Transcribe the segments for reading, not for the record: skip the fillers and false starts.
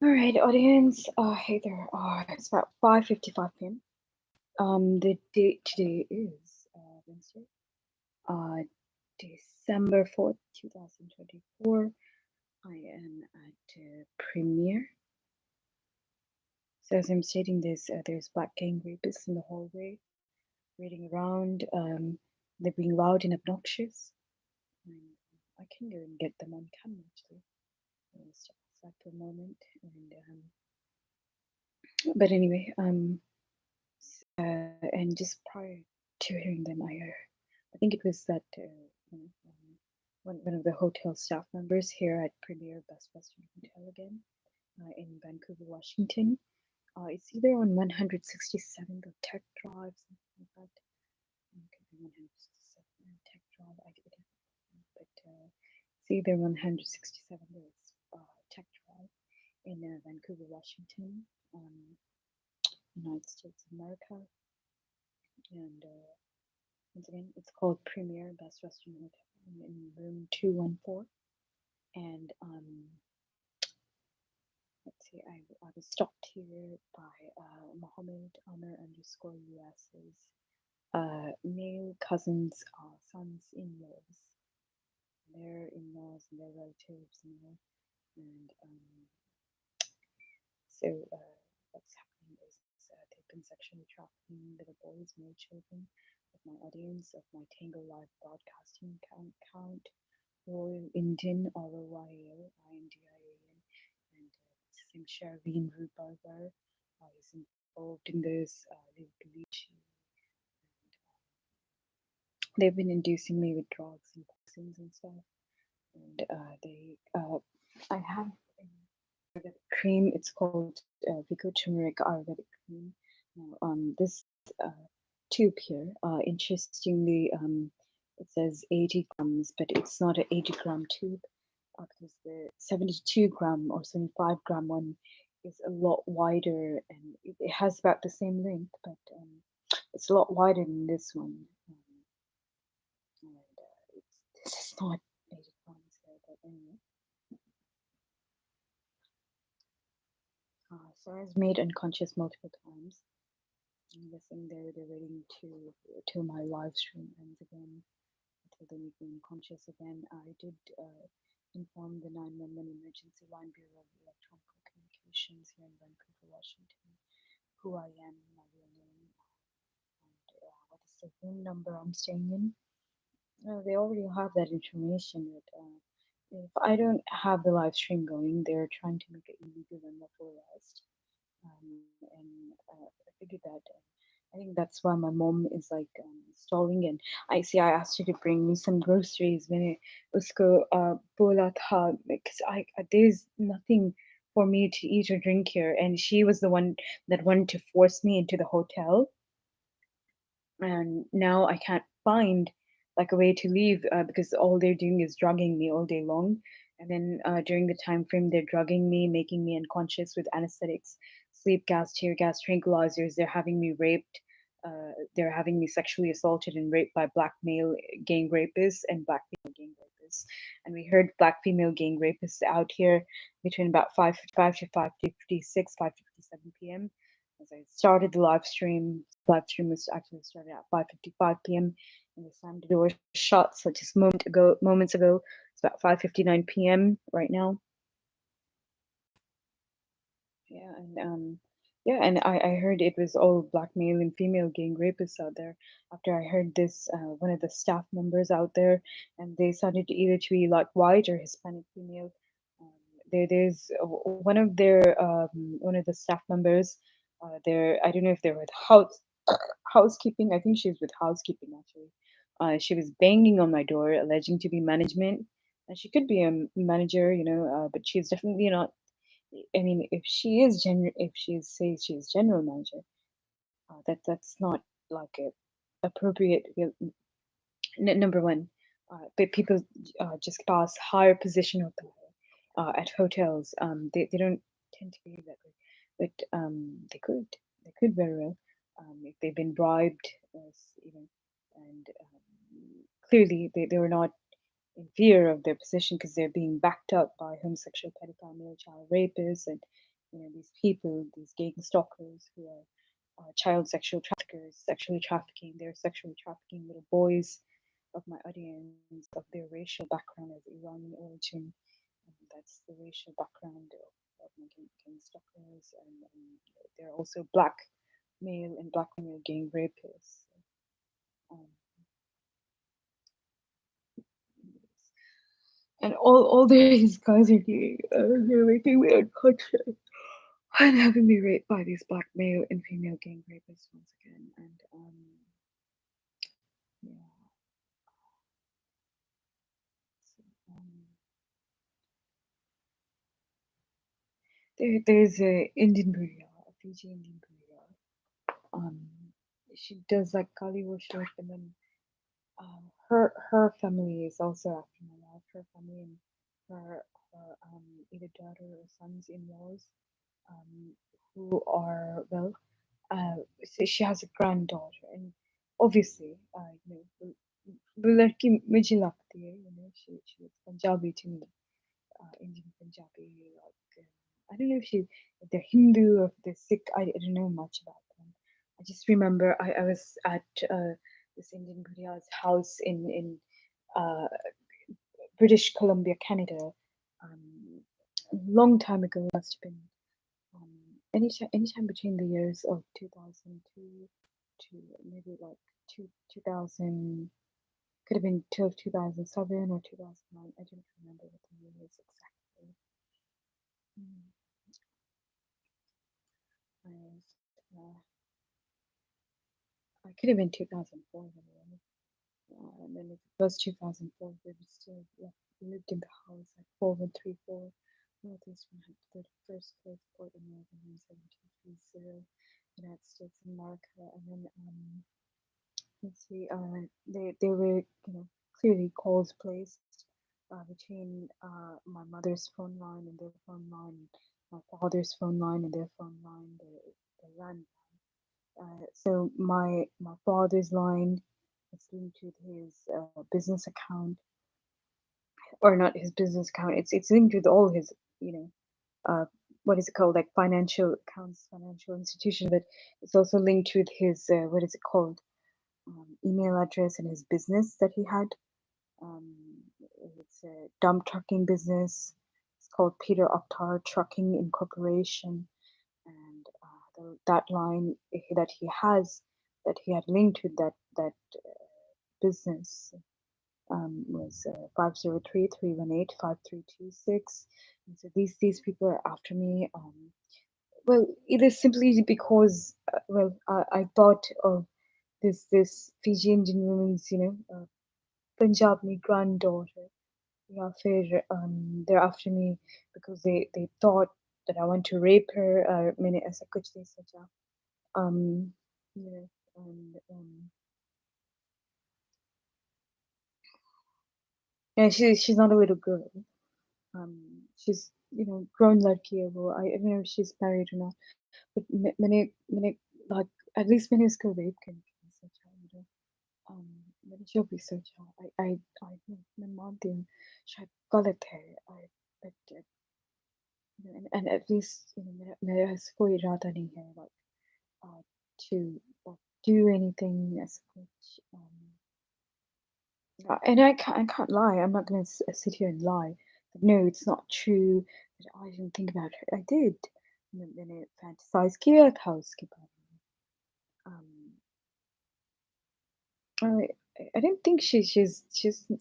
All right, audience. Hey there. It's about 5:55 p.m. The date today is Wednesday, uh, December 4th, 2024. I am at Premiere. So as I'm stating this, there's black gang rapists in the hallway, raiding around. They're being loud and obnoxious. And I can go and get them on camera actually. I'll step aside for a moment. But anyway, and just prior to hearing them, I think it was that one of the hotel staff members here at Premier Best Western Hotel again in Vancouver, Washington. It's either on 167th or Tech Drive, something like that. It could be 167 and Tech Drive, but it's either 167 or Tech Drive in Vancouver, Washington, United States of America. And once again, it's called Premier Best Western Hotel in room 214. And let's see, I was stopped here by Mohammed Amr underscore US's male cousins, sons-in-laws, their in-laws and their relatives, and so what's happening is they've been sexually trafficking little boys, male children, of my audience, of my Tango Live broadcasting account, Royal Indian, ROYAL, and his name Shervin Roohparvar. He's involved in this. They've been inducing me with drugs and vaccines and stuff, and I have a cream. It's called Vico Turmeric Ayurvedic Cream. Now, this tube here, interestingly, it says 80 grams, but it's not an 80-gram tube because the 72-gram or 75-gram one is a lot wider and it has about the same length, but it's a lot wider than this one. And this is not 80 grams here, but anyway. Sarah's made unconscious multiple times. I'm guessing they're waiting till my live stream ends again, until they make me unconscious again. I did inform the 911 Emergency Line Bureau of Electronic Communications here in Vancouver, Washington, who I am, my real name, and what is the room number I'm staying in. They already have that information. But if I don't have the live stream going, they're trying to make it illegal and lawful arrest. I figured that. I think that's why my mom is like stalling, and I asked her to bring me some groceries when usko bola tha, because there's nothing for me to eat or drink here, and she was the one that wanted to force me into the hotel, and now I can't find like a way to leave because all they're doing is drugging me all day long. And then during the time frame, they're drugging me, making me unconscious with anesthetics, sleep gas, tear gas, tranquilizers. They're having me raped. They're having me sexually assaulted and raped by black male gang rapists and black female gang rapists. And we heard black female gang rapists out here between about 5:55 to 5:56, 5:57 p.m. As I started the live stream. Live stream was actually started at 5:55 p.m. and they slammed the door shut. So just moments ago, it's about 5:59 p.m. right now. Yeah, and I heard it was all black male and female gang rapists out there. After I heard this, one of the staff members out there, and they sounded either to be like white or Hispanic female. Um, there's one of the staff members. There, I don't know if they're with housekeeping. I think she's with housekeeping actually. She was banging on my door, alleging to be management, and she could be a manager, but she's definitely not. I mean, if she says she's general manager, that's not like a appropriate. Number one, but people just pass higher position of at hotels. They don't tend to be that way, but they could very well if they've been bribed, and clearly they were not in fear of their position because they're being backed up by homosexual pedophile male child rapists and these people, these gang stalkers who are child sexual traffickers, sexually trafficking. They're sexually trafficking little boys of my audience of their racial background as Iranian origin. That's the racial background of my gang stalkers, and they're also black male and black female gang rapists. Um, and all these guys are doing, they're making me unconscious and having me raped by these black male and female gang rapists once again. And yeah, so, there's a Indian Buriya, a Fiji Indian Buriya. Um, she does like Kali worship, and then her family is also after my life. Her family and her either daughter or sons-in-laws, um, who are well. So she has a granddaughter, and obviously, वो लड़की मुझे लगती है, she was Punjabi to me, Indian Punjabi. Like, I don't know if they're Hindu or if they're Sikh. I don't know much about them. I just remember I was at this Indian Buriya's house in uh, British Columbia, Canada, a long time ago. It must have been anytime between the years of 2002 to maybe like 2000, could have been till 2007 or 2009. I don't remember what the year is exactly. Mm, I, I could have been 2004. And then if it was 2004, we were still lived in the house at 4134 Northeast 131st Place, Portland, Oregon 97230, United States of America. And then let's see, they were clearly calls placed between my mother's phone line and their phone line, my father's phone line and their phone line, the land. So my father's line is linked with his business account, or not his business account. It's linked with all his you know what is it called, like financial accounts, financial institution. But it's also linked with his what is it called, email address and his business that he had. Um, it's a dump trucking business. It's called Peter Optar Trucking Incorporation, and that line that he has, that he had linked with that business, was 503-318-5326. And so these people are after me. Well, either simply because I thought of this Fiji Indian woman's Punjabi granddaughter. Yeah, फिर they're after me because they thought that I want to rape her. मैंने ऐसा कुछ नहीं सोचा. Um, yeah, and yeah, she's not a little girl. She's grown लड़की है वो. I don't know if she's married or not. But मैंने like at least मैंने उसको rape करने की सोचा. Um, मैंने जो भी सोचा, I मैं मानती हूँ शायद गलत है. But and at least मेरा ऐसा कोई इरादा नहीं है like uh, to like, do anything as such. And I can't lie. I'm not going to sit here and lie. But no, it's not true that I didn't think about her. I did. मैंने fantasize किया था उसके बारे में. I I don't think she's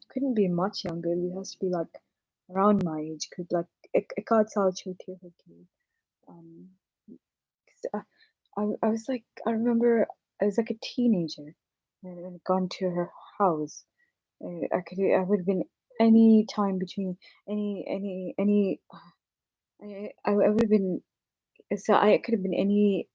couldn't be much younger. It has to be like around my age. Could like एक आध साल छोटी होगी. Um, 'Cause I was like, I remember I was like a teenager and I'd gone to her house. I would have been any time between any I would have been, so I could have been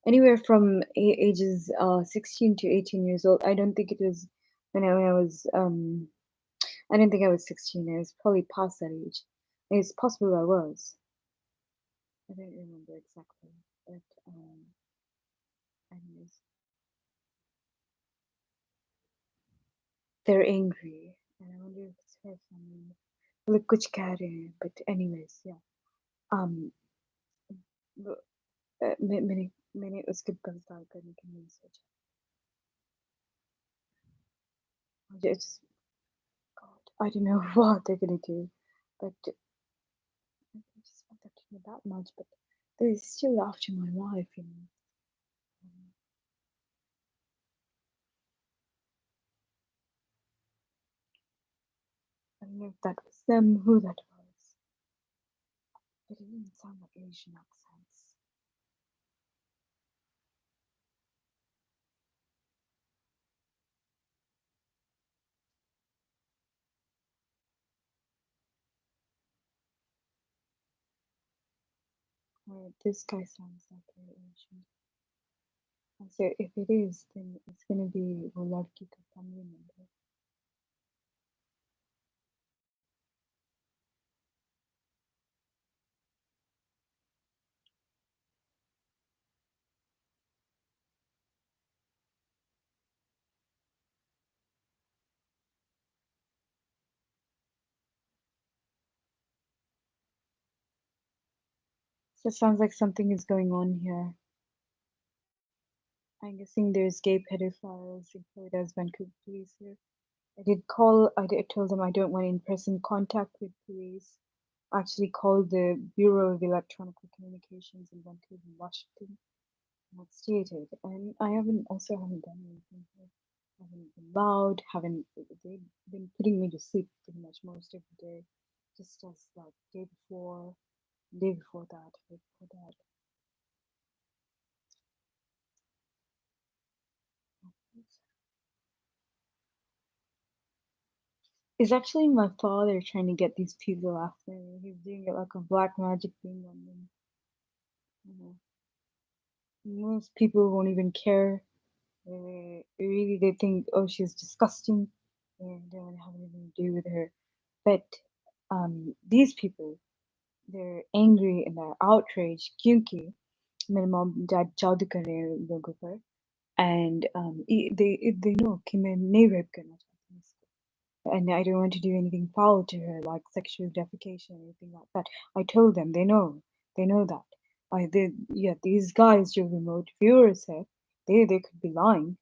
anywhere from ages 16 to 18 years old. I don't think it was when I was I didn't think I was 16. I was probably past that age. It's possible I was. I don't remember exactly, but anyways, they're angry, and I wonder if it's her family. Like कुछ कह रहे हैं, but anyways, yeah. Um, ब- मैंने उसके consult करने के लिए सोचा। मुझे just, God, I don't know what they're gonna do, but I just want them to know that much. But they're still after my life, you know. Um, I don't know if that was them, who that was, but it didn't sound like Asian accents. This guy sounds like very Asian. And so if it is, then it's gonna be वो लड़की का family member. So it sounds like something is going on here. I'm guessing there's gay pedophiles employed as Vancouver police here. I told them I don't want in-person contact with police. I actually called the Bureau of Electronic Communications in Vancouver, Washington, and I stated, and I haven't done anything here. I haven't been loud, haven't they've been putting me to sleep pretty much most of the day, just as like day before that, day before that. It's actually my father trying to get these people after me. He's doing it like a black magic thing on them. You know. Most people won't even care. Really, they think, oh, she's disgusting, and they don't have anything to do with her. But these people, they're angry and they're outraged क्योंकि मेरे mom dad जादू कर रहे हैं लोगों पर, and they know कि मैं नहीं rape करना चाहती हूँ इसको. And I don't want to do anything foul to her, like sexual defecation or anything like that. I told them, they know that. Yeah, these guys, your remote viewers here, they could be lying.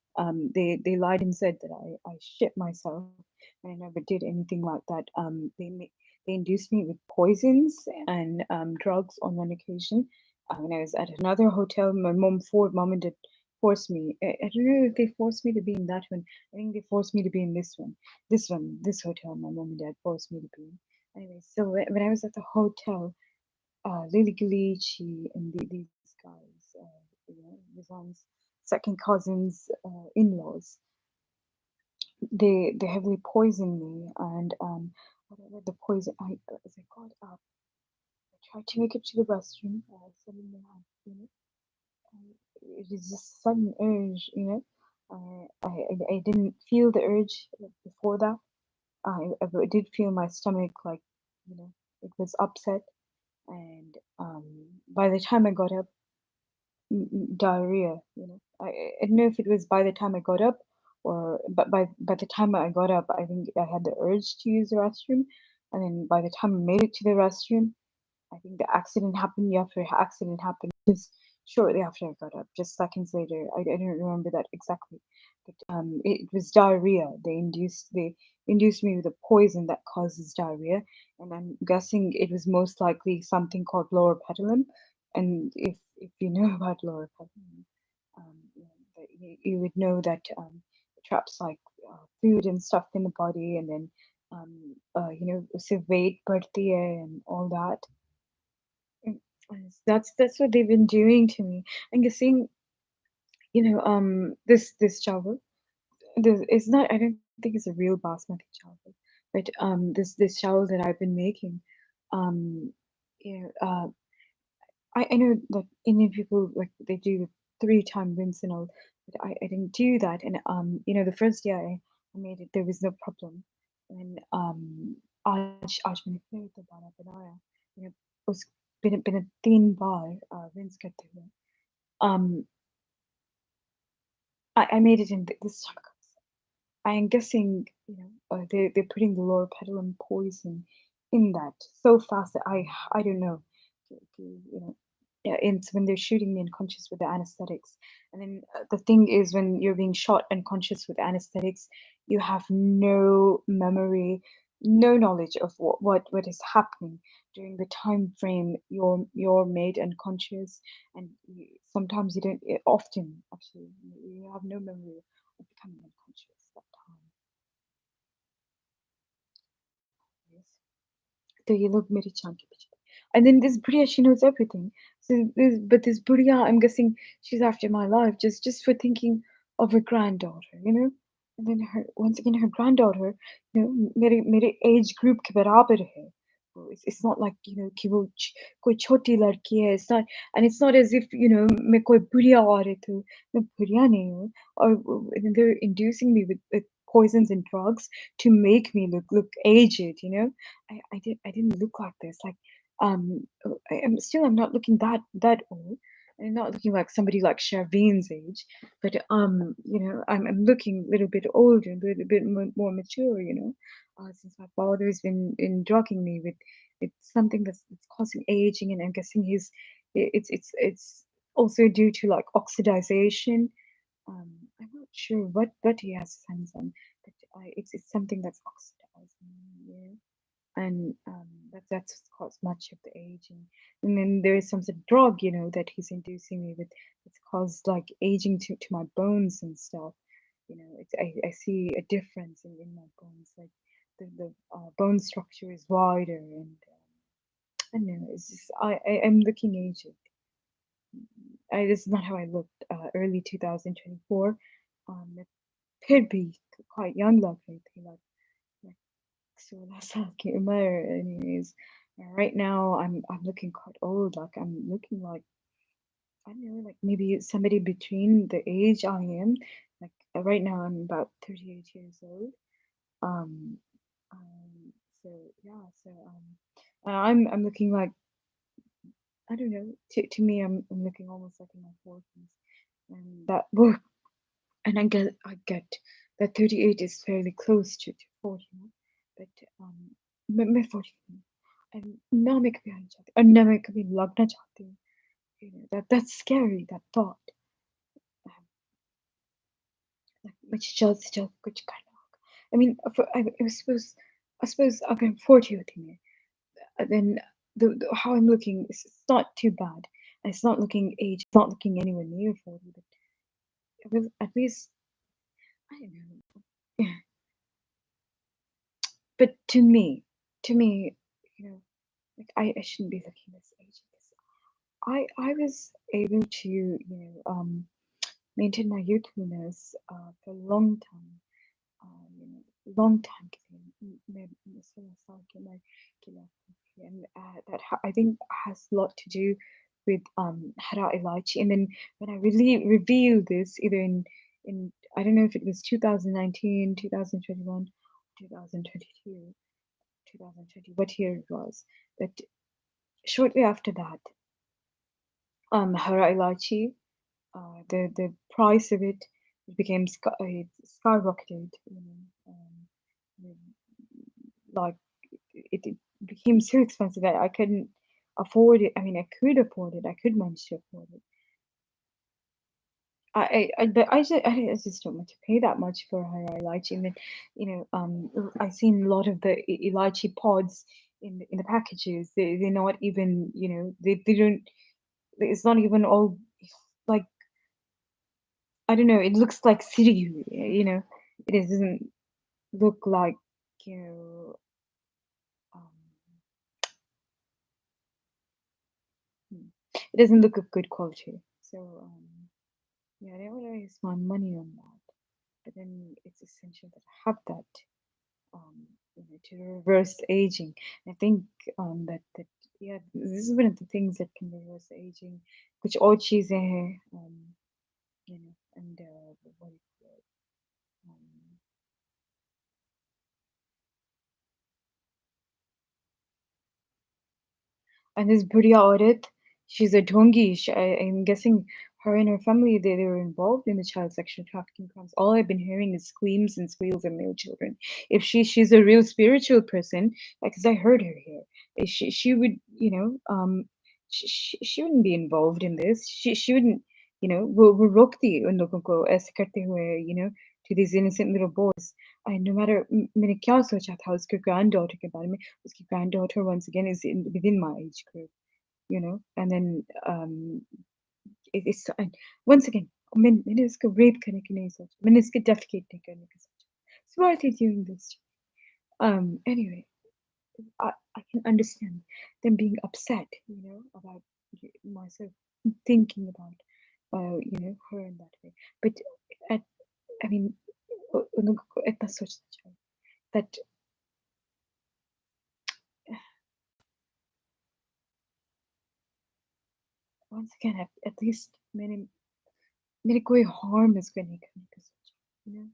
They lied and said that I shit myself, and I never did anything like that. They induced me with poisons and drugs on one occasion. When I was at another hotel, mom and dad forced me. I don't know if they forced me to be in that one. I think they forced me to be in this hotel my mom and dad forced me to be in. Anyway, so when I was at the hotel, Lily Galici and these guys, Rizan's second cousins, in-laws, they heavily poisoned me, and whatever the poison, as I got up, I tried to make it to the restroom. Suddenly, it is just sudden urge, I didn't feel the urge before that. I did feel my stomach like, you know, it was upset, and by the time I got up, diarrhea. I don't know if it was by the time I got up, but by the time I got up, I think I had the urge to use the restroom, and then by the time I made it to the restroom, I think the accident happened. Yeah, after the accident happened, just shortly after I got up, just seconds later. I don't remember that exactly, but it was diarrhea. They induced me with a poison that causes diarrhea, and I'm guessing it was most likely something called lower pedalum. And if you know about lower pedalum, you would know that it traps like food and stuff in the body, and then उससे weight बढ़ती है and all that. Mm, that's what they've been doing to me. I'm guessing, this chawal. It's not. I don't think it's a real basmati chawal, but this chawal that I've been making, um, you know, uh, I know that Indian people like they do the 3-time rinse and all, but I didn't do that. And the first day I made it, there was no problem. And आज मैंने फिर दोबारा बनाया, you know, उस बिना 3 बार rinse करते हुए. Um, I made it in this time. I am guessing, they're putting the lower pedal poison in that so fast that I don't know. You know. yeah, it's when they're shooting me unconscious with the anesthetics. And then the thing is, when you're being shot unconscious with anesthetics, you have no memory, no knowledge of what is happening during the time frame you're made unconscious. And sometimes you don't, often actually, you have no memory of becoming unconscious that time. Yes. तो ये लोग मेरी जान के पीछे थे. And then this Buriya, she knows everything. This Buriya, I'm guessing she's after my life just for thinking of her granddaughter, you know? And then her once again her granddaughter, you know, मेरे age group के बराबर है. So it's not like, you know, कि वो कोई छोटी लड़की है. It's not, and it's not as if, you know, मैं कोई बुढ़िया औरत हूँ. मैं बुढ़िया नहीं हूँ. And they're inducing me with poisons and drugs to make me look aged, you know? I didn't look like this. Like I'm not looking that old. I'm not looking like somebody like Shervin's age, but you know, I'm looking a little bit older, a little bit more mature, you know, since my father's been drugging me with something that's causing aging, and I'm guessing it's also due to like oxidization. I'm not sure what he has hands on, but it's something that's oxidizing. Yeah, and that's caused much of the aging. And then there is some sort of drug, you know, that he's inducing me with. It's caused like aging to my bones and stuff. You know, I see a difference in my bones, like the bone structure is wider, and I don't know. It's just I'm looking aged. This is not how I looked early 2024. It could be quite young, looking, like 16 साल की उम्र. Anyways, right now I'm looking quite old. Like I'm looking like, I don't know, like maybe somebody between the age I am. Like right now I'm about 38 years old. Um, um so yeah, I'm looking like, I don't know. To me, I'm looking almost like in my 40s, and that well, and I get that 38 is fairly close to 40, you know? But मैं 40 हूँ, and ना मैं कभी आना चाहती और ना मैं कभी लगना चाहती हूँ. You know, that's scary, that thought. Um, like मुझे जल्द से जल्द कुछ करना होगा. I mean, I suppose अगर 40 होती मैं, then how I'm looking is it's not too bad. It's not looking age. It's not looking anywhere near 40, but at least I don't know. But to me, you know, like I shouldn't be looking this age because I was able to, you know, maintain my youthfulness for a long time. You know, long time के लिए मैं 16 साल के मैं किला थी. And I think has a lot to do with hara ilachi. And then when I really revealed this, either in I don't know if it was 2019, 2021, 2022, 2020, what year it was, but shortly after that, hara ilachi, the price of it became it skyrocketed. You know, like it became so expensive that I couldn't afford it. I mean, I could afford it. I could manage to afford it. But I just don't want to pay that much for hara lychee. And then, you know, I've seen a lot of the lychee pods in the packages. They're not even, you know, they don't. It's not even all like, I don't know. It looks like city, you know. It doesn't look like, you know. Um, hmm, it doesn't look of good quality. So yeah, I don't want to waste my money on that. But then it's essential that I have that, you know, to reverse aging. I think that yeah, this is one of the things that can reverse aging, which all चीजें हैं, you know, and what do you call it? Um, And this Buriya Aurat, she's a Dhongi. I'm guessing her and her family, they were involved in the child sexual trafficking crimes. All I've been hearing is screams and squeals of male children. If she's a real spiritual person, because I heard her here, she would, you know, she wouldn't be involved in this. She wouldn't, वो रोकती उन लोगों को ऐसे करते हुए, to these innocent little boys. And no matter मैंने क्या सोचा था उसके granddaughter के बारे में, उसकी granddaughter once again is within my age group, and then it's and once again मैंने उसको rape करने की नहीं सोचा, मैंने उसको defecate नहीं करने की सोचा. So why are they doing this? Anyway, I can understand them being upset, about myself thinking about, her in that way. But at, I mean, इतना सोचना चाहिए that once again, at least मैंने कोई harm इसको नहीं करने का सोचा,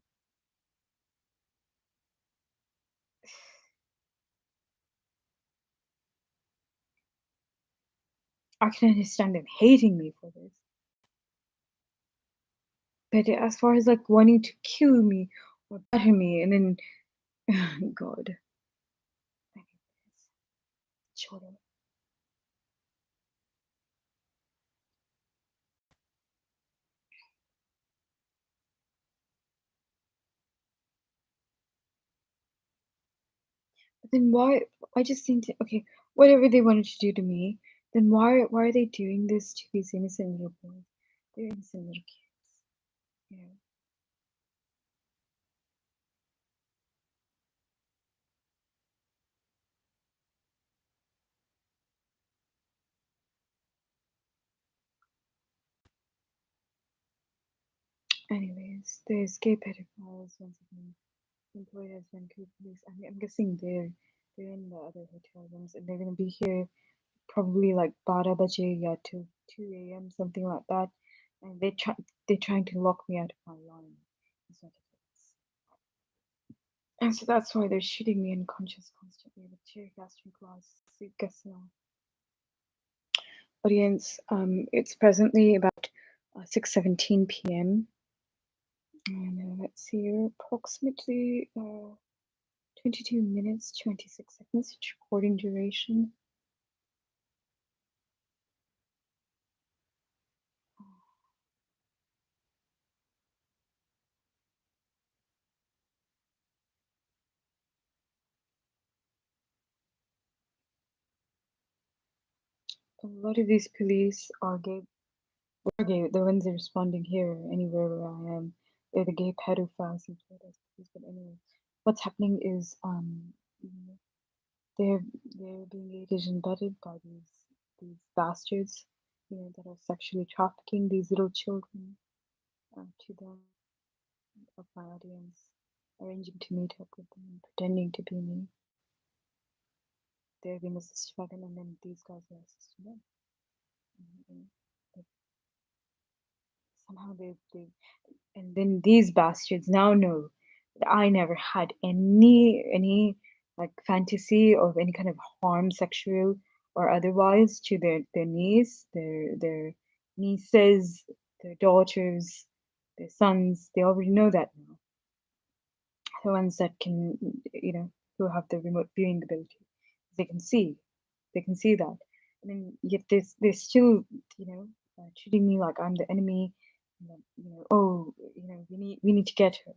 I can understand them hating me for this, but as far as like wanting to kill me or batter me, and then God, anyways, छोड़ो. But then why? I just think that, okay, whatever they wanted to do to me, then why are they doing this to these innocent little boys? They're innocent little kids, you know. Anyways, there's gay pedophiles once again employed as Vancouver police. I'm guessing they're in the other hotel rooms and they're gonna be here probably like 12 baje ya to 2 a.m. something like that, and they're trying to lock me out of my line. It's ridiculous. And so that's why they're shooting me unconscious constantly with tear gas and glass. Gas now. Audience, it's presently about 6:17 p.m. And let's see, approximately 22 minutes 26 seconds recording duration. A lot of these police are gay. Or gay, the ones that are responding here, anywhere where I am, they're the gay pedophiles employed as police. But anyway, what's happening is you know, they're being aided and abetted by these bastards, that are sexually trafficking these little children to them of my audience, arranging to meet up with them and pretending to be me. They're being assisted by them, and then these guys are assisting them. But somehow and then these bastards now know that I never had any like fantasy of any kind of harm, sexual or otherwise, to their niece, their nieces, their daughters, their sons. They already know that now. The ones that can, who have the remote viewing ability, they can see, that, and then yet they're still, treating me like I'm the enemy. And then, oh, we need to get her,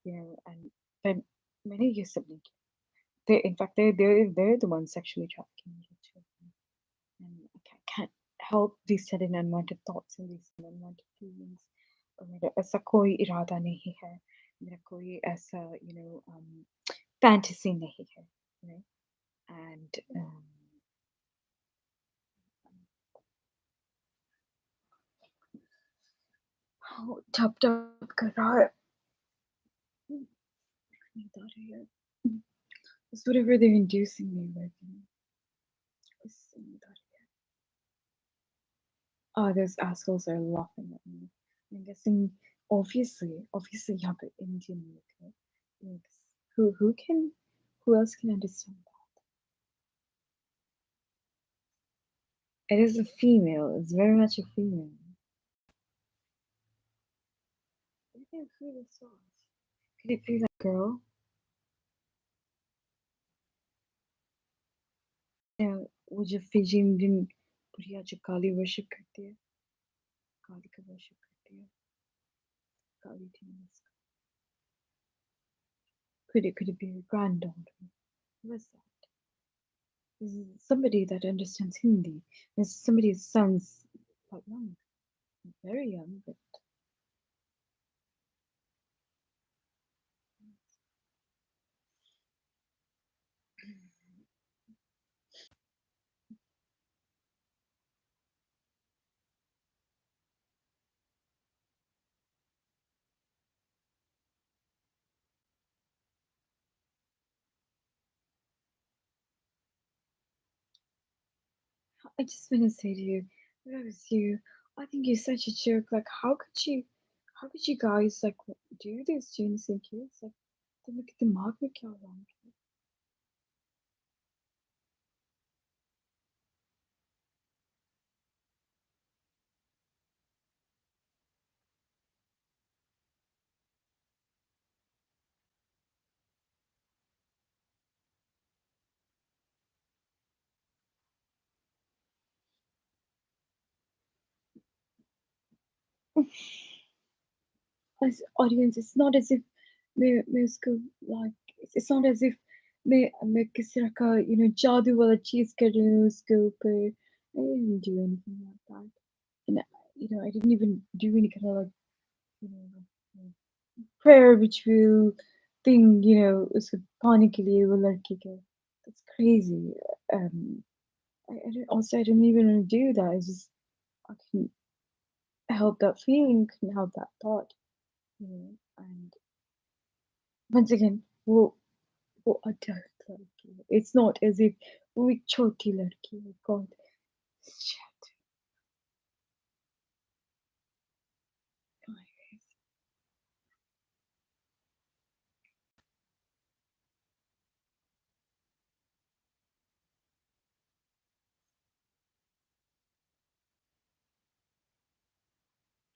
and but many years of they, in fact, they're the ones sexually trafficking little children, and I can't help these sudden unwanted thoughts and these unwanted feelings. और मेरा ऐसा कोई इरादा नहीं है, मेरा कोई ऐसा fantasy nahi hai, and how tap tap कर रहा है. नींद आ रही है. It's whatever they're inducing me with. इससे नींद आ रही है. Oh, those assholes are laughing at me. I'm guessing, obviously, यहाँ पे Indian लोग हैं. Like, who else can understand that? It is a female. It's very much a female. I don't know who this was. Could it be that girl? Would you Fijian बुढ़िया जो काली worship करती है, काली का worship करती है, काली demons. Could it be her granddaughter? What's that? This is somebody that understands Hindi. There's somebody who sounds quite young, very young, but I just want to say to you, if I was you, I think you're such a jerk. Like, how could you guys like do this to innocent kids? Like, look at the market क्या हुआ उनकी? As audience, it's not as if मैं उसको like it's not as if मैं किस तरह का जादू वाला चीज कर रही हूँ उसके ऊपर. I didn't do anything like that. And I didn't even do any kind of like like, prayer ritual thing, उसको पाने के लिए वो लड़की के. That's crazy. Um, I didn't even want to do that. I couldn't help that feeling, couldn't help that thought, and once again, वो adult लड़की है. It's not as if वो एक छोटी लड़की है. God, shit.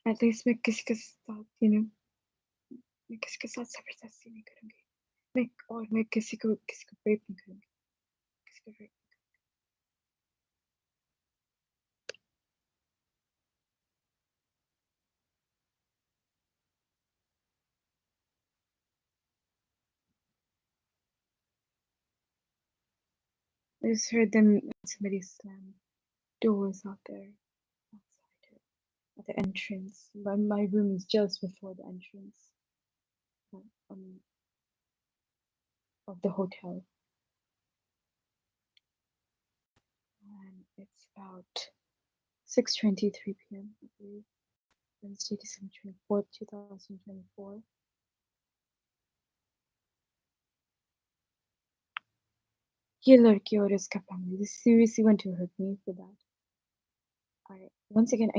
At least मैं किसी के साथ, मैं किसी के साथ जबरदस्ती नहीं करूँगी. मैं किसी को रेप नहीं करूँगी. किसी को rape. I just heard them somebody slam doors out there outside at the entrance. My room is just before the entrance um, of the hotel. And it's about 6:23 p.m. I believe. Wednesday, December 24th, 2024. ये लड़की और इसका family, they seriously want to hurt me for that. Once again,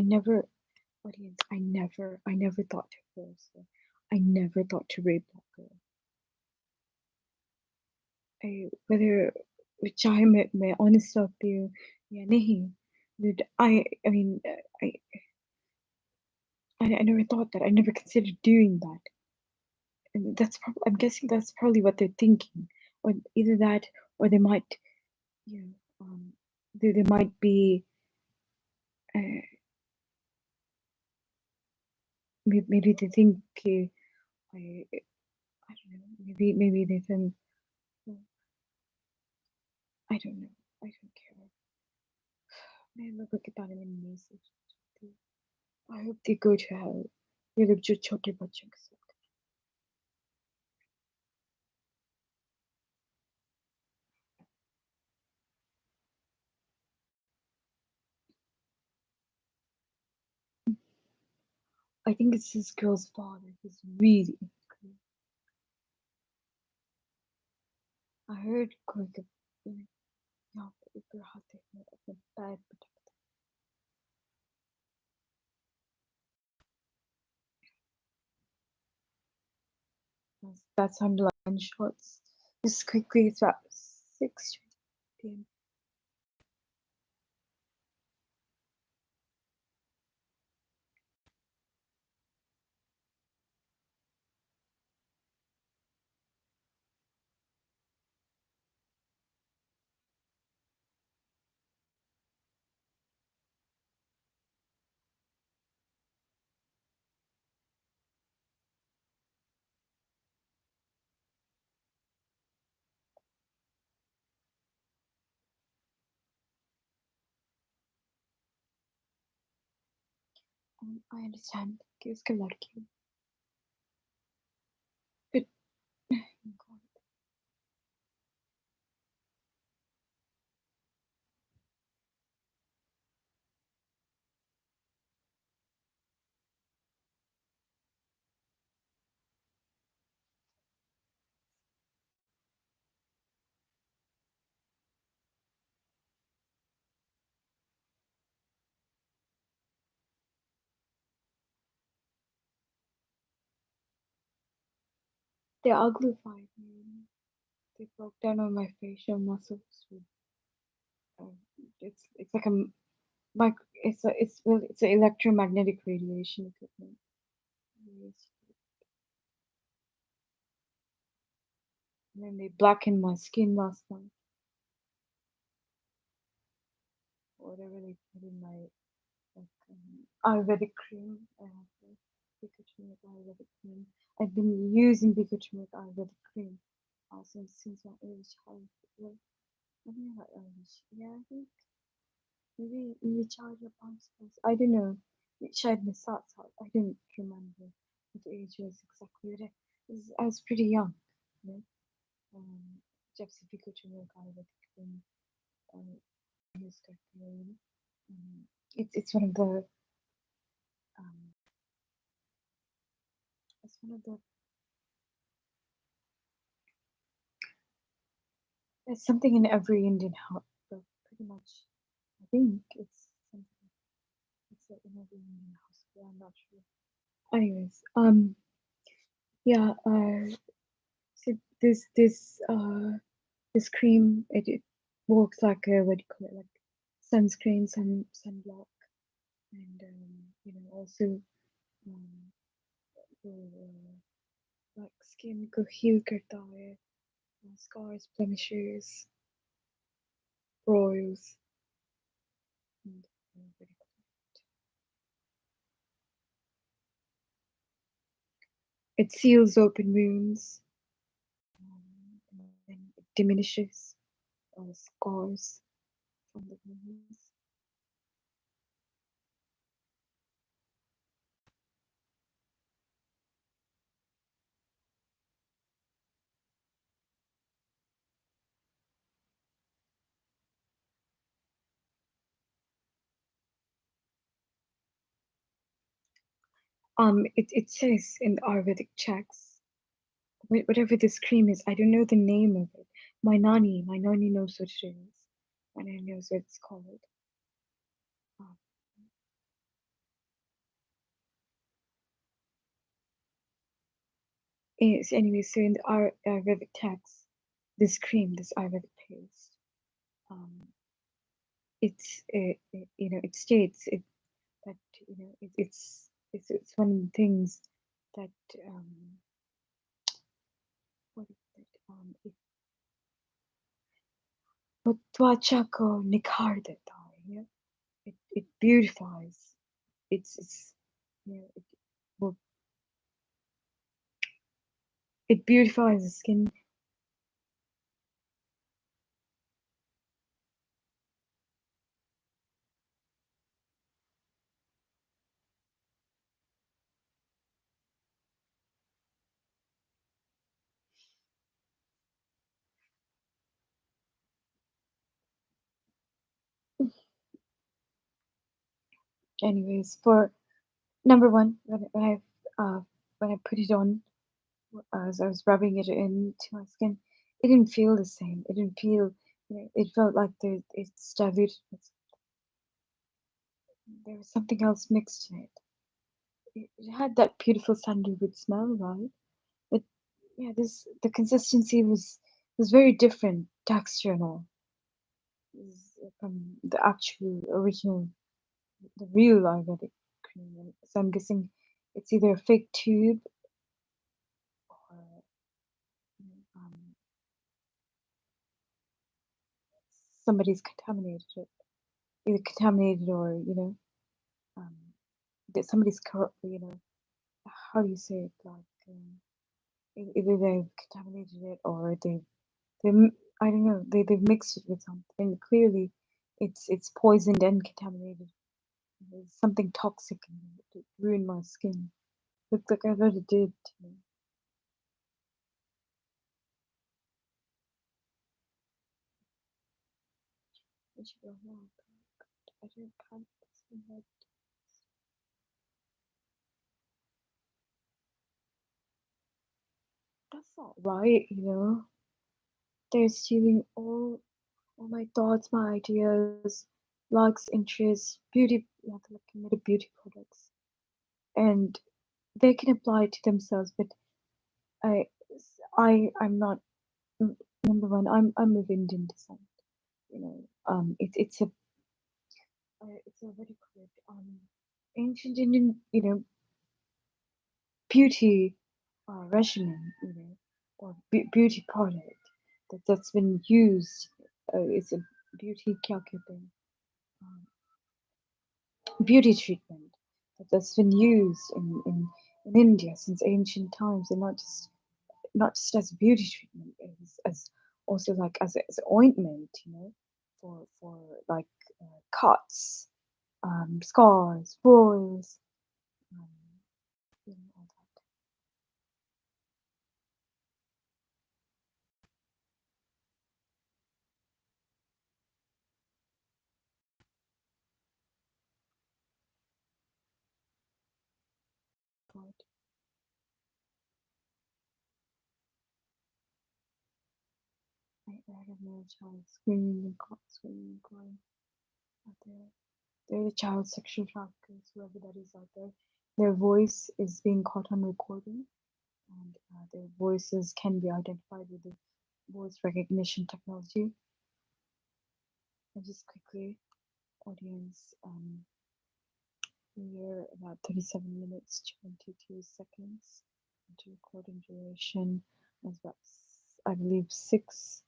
audience, I never thought to force her. I never thought to rape that girl. Whether चाहे मैं honest रखती हूँ या नहीं, but I mean, I, I never thought that. I never considered doing that. And I'm guessing that's probably what they're thinking, or either that, or they might, you know, they might be, uh, maybe they think, I don't know, maybe they think, well, I don't know, I don't care. Man, look at that in message. I hope they go to hell. ये लोग जो छोटे बच्चों के साथ. I think it's this girl's father. He's really angry. I heard कोई के यहाँ पे ऊपर हाथ देखने अपने पैर पटक. That sounded like gunshots. Just quickly, it's about 6:20 p.m. I understand कि उसका लड़की but they uglified me. They broke down on my facial muscles with uh, it's like a mic it's an electromagnetic radiation equipment. Yes. And then they blackened my skin last night. Whatever they put in my like Ayurvedic cream. I have the Bikaturmeric Ayurvedic cream. I've been using Bikaturmeric Ayurvedic cream since my early childhood. Well, I don't know how early. Yeah, I think maybe in the childhood participants. I don't know. शायद मैं 7 साल. I don't remember what age was exactly. But I was pretty young. You know? जब से Bikaturmeric Ayurvedic cream use करती हूँ. You know? It's one of the um, it's one of the there's something in every Indian house, but pretty much. I think it's something. It's in every Indian house, but I'm not sure. Anyways, yeah. So this cream it works like a what do you call it, like sunscreen, sunblock, and also um, वो, like skin को heal करता है, scars, blemishes, broils, and what do you call it? It seals open wounds, and then it diminishes scars from the wounds. It says in the Ayurvedic texts, whatever this cream is, I don't know the name of it. My nani knows what it is. My nani knows what it's called. Um, anyway, so in the Ayurvedic text, this cream, this Ayurvedic paste, um, it states it that it's one of the things that what is it? वो त्वचा को निखार देता है. Yeah? It beautifies. It's well, it beautifies the skin. Anyways, for number one, when I put it on, as I was rubbing it into my skin, it didn't feel the same. It didn't feel. It felt like it's diluted. There was something else mixed in it. It had that beautiful sandalwood smell, right? It, yeah, this the consistency was very different, texture and all, from the actual original, the real Ayurvedic cream. So I'm guessing it's either a fake tube or um, somebody's contaminated it, either contaminated or um, that somebody's how do you say it, like either they've contaminated it or I don't know, they've mixed it with something. Clearly, it's poisoned and contaminated. There's something toxic in it. It ruined my skin. Looked like I really did to me. And she goes, no, I don't have this in my. That's not right, you know. They're stealing all my thoughts, my ideas, likes, interests, beauty, like committed beauty products, and they can apply it to themselves. But I, I'm not. Number one, I'm of Indian descent. You know, it's a very good ancient Indian, beauty regimen, or beauty product that's been used. It's a beauty calculating beauty treatment that's been used in India since ancient times, and not just as a beauty treatment, as also like as ointment, for like cuts, scars, boils, um, all that part. I heard another child screaming and screaming and crying out there. They're the child sexual traffickers, whoever that is out there. Their voice is being caught on recording, and their voices can be identified with the voice recognition technology. And just quickly, audience, we're about 37 minutes, 22 seconds into recording duration. It's about, I believe, 6:32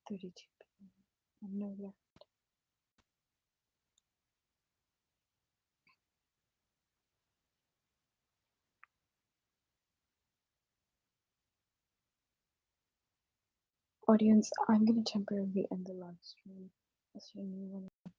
p.m. I know that. Audience, I'm gonna temporarily end the live stream. I'll see you when I